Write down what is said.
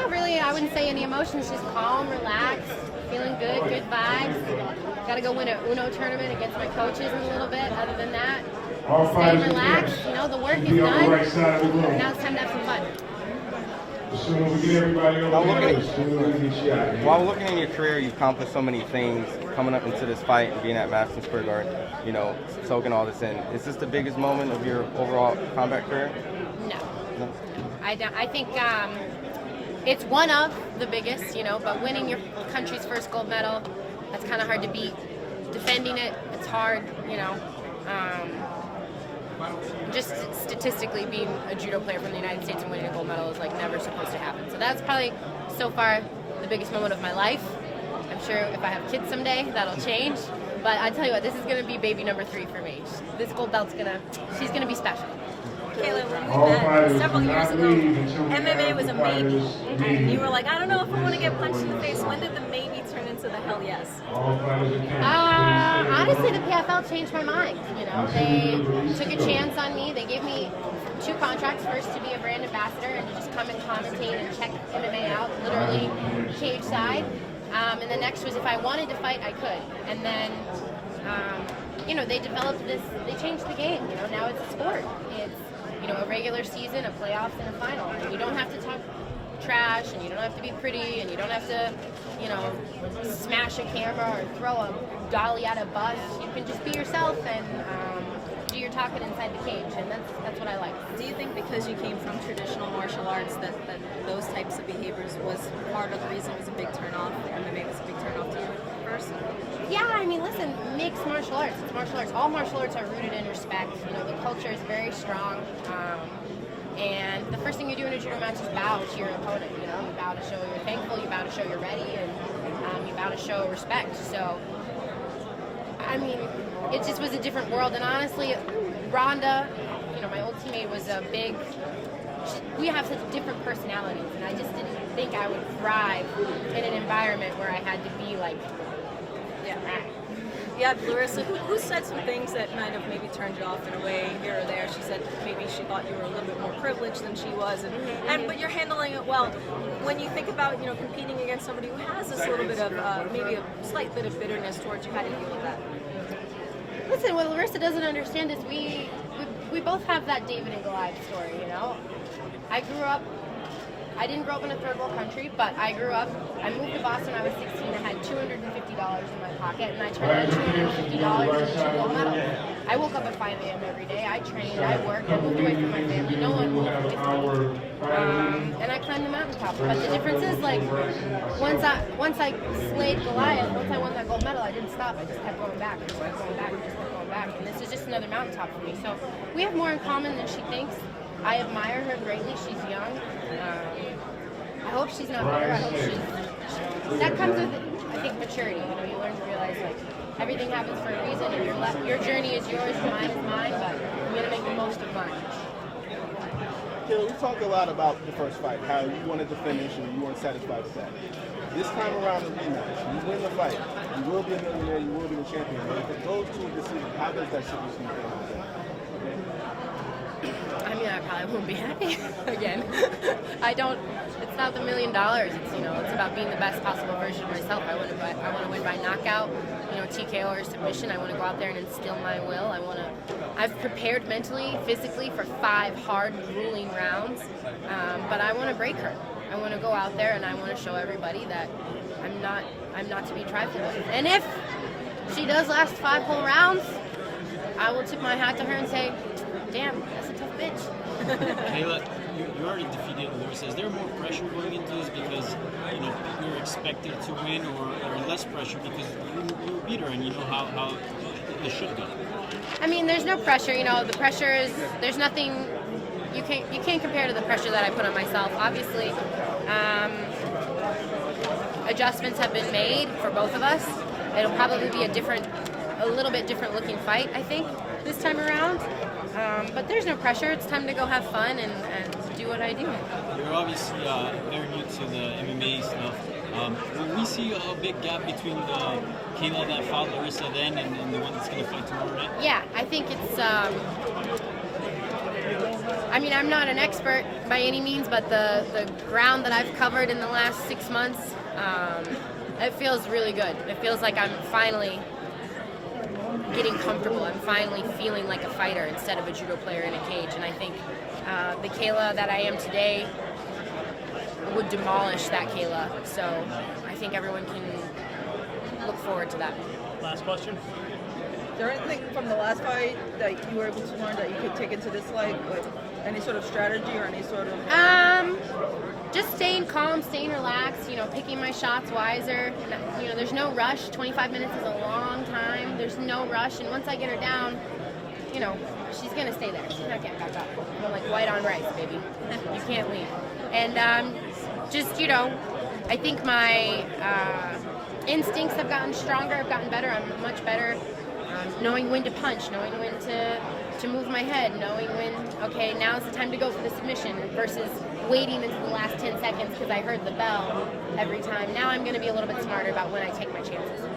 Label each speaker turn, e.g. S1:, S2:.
S1: Not really, I wouldn't say any emotions, just calm, relaxed, feeling good, good vibes. Got to go win a Uno tournament against my coaches in a little bit. Other than that, stay relaxed. You know, the work is done. Now it's time to have some fun.
S2: While looking in your career, you've accomplished so many things. Coming up into this fight and being at Madison Square Garden, you know, soaking all this in. Is this the biggest moment of your overall combat career?
S1: No. I think it's one of the biggest, you know, but winning your country's first gold medal, that's kind of hard to beat. Defending it, it's hard, you know. Just statistically, being a judo player from the United States and winning a gold medal is like never supposed to happen. So that's probably so far the biggest moment of my life. I'm sure if I have kids someday, that'll change. But I tell you what, this is going to be baby number 3 for me. This gold belt's she's going to be special.
S3: Kayla, when we met several years ago, MMA was a maybe. And you were like, I don't know if I want to get punched in the face. When did the maybe turn into the hell yes?
S1: Honestly, the PFL changed my mind. You know, they took a chance on me. They gave me 2 contracts. First to be a brand ambassador and to just come and commentate and check MMA out, literally cage side. And the next was if I wanted to fight, I could. And then, you know, they developed this. They changed the game. You know, now it's a sport. It's, you know, a regular season, a playoffs, and a final. And you don't have to talk trash, and you don't have to be pretty, and you don't have to, you know, smash a camera or throw a dolly at a bus. You can just be yourself and do your talking inside the cage, and that's what I like.
S3: Do you think because you came from traditional martial arts that those types of behaviors was part of the reason it was a big turnoff? MMA was a big turnoff to you first?
S1: Yeah, I mean, listen, mixed martial arts. It's martial arts. All martial arts are rooted in respect. You know, the culture is very strong. And the first thing you do in a judo match is bow to your opponent. You know, you bow to show you're thankful, you bow to show you're ready, and you bow to show respect. So, I mean, it just was a different world. And honestly, Rhonda, you know, my old teammate, was a big. We have such different personalities, and I just didn't think I would thrive in an environment where I had to be like.
S3: Yeah, Larissa, who said some things that might have maybe turned you off in a way here or there? She said maybe she thought you were a little bit more privileged than she was, but you're handling it well. When you think about, you know, competing against somebody who has this little bit of maybe a slight bit of bitterness towards you, how do you deal with that?
S1: Listen, what Larissa doesn't understand is we both have that David and Goliath story. You know, I didn't grow up in a third world country, but I moved to Boston when I was 16. I had $250 in my pocket, and I turned that $250 into 2 gold medals. I woke up at 5 a.m. every day. I trained, I worked, I moved away from my family. No one moved with me. And I climbed the mountaintop. But the difference is, like, once I slayed Goliath, once I won that gold medal, I didn't stop. I just kept going back, and just kept going back, and just kept going back. And this is just another mountaintop for me. So we have more in common than she thinks. I admire her greatly. She's young. I hope she's not bitter. I hope that comes with, I think, maturity. You know, you learn to realize, like, everything happens for a reason, and your journey is yours, and mine is mine, but I'm going to make the most of mine.
S4: Kayla, we talk a lot about the first fight, how you wanted to finish and you weren't satisfied with that. This time around the rematch, you win the fight, you will be a millionaire, you will be the champion. But if it goes to a decision, how does that sit with you?
S1: I mean, I probably won't be happy again. It's not the $1 million. It's, you know, it's about being the best possible version of myself. I want to win by knockout, you know, TKO or submission. I want to go out there and instill my will. I've prepared mentally, physically for 5 hard, grueling rounds, but I want to break her. I want to go out there and I want to show everybody that I'm not to be trifled with. And if she does last 5 whole rounds, I will tip my hat to her and say, damn, that's a tough bitch.
S5: Kayla, you already defeated Larissa. Is there more pressure going into this because, you know, you're expected to win, or less pressure because you beat her and you know how it should go?
S1: I mean, there's no pressure. You know, the pressure is, there's nothing, you can't compare to the pressure that I put on myself. Obviously, adjustments have been made for both of us. It'll probably be a little bit different looking fight, I think, this time around. But there's no pressure. It's time to go have fun and do what I do.
S5: You're obviously very new to the MMA stuff. Will we see a big gap between the Kayla that fought Larissa then and the one that's going to fight tomorrow night?
S1: Yeah, I think it's. I I mean, I'm not an expert by any means, but the ground that I've covered in the last 6 months, it feels really good. It feels like I'm finally getting comfortable. I'm finally feeling like a fighter instead of a judo player in a cage. And I think the Kayla that I am today would demolish that Kayla. So I think everyone can look forward to that.
S6: Last question.
S7: Is there anything from the last fight that you were able to learn that you could take into this fight? Like any sort of strategy or any sort of...
S1: Just staying calm, staying relaxed, picking my shots wiser. There's no rush. 25 minutes is a long time. There's no rush. And once I get her down, she's going to stay there. She's not getting back up. I'm like white on rice, baby. You can't leave. And I think my instincts have gotten stronger. I've gotten better. I'm much better. Knowing when to punch, knowing when to move my head, knowing when, okay, now's the time to go for the submission versus waiting until the last 10 seconds because I heard the bell every time. Now I'm going to be a little bit smarter about when I take my chances.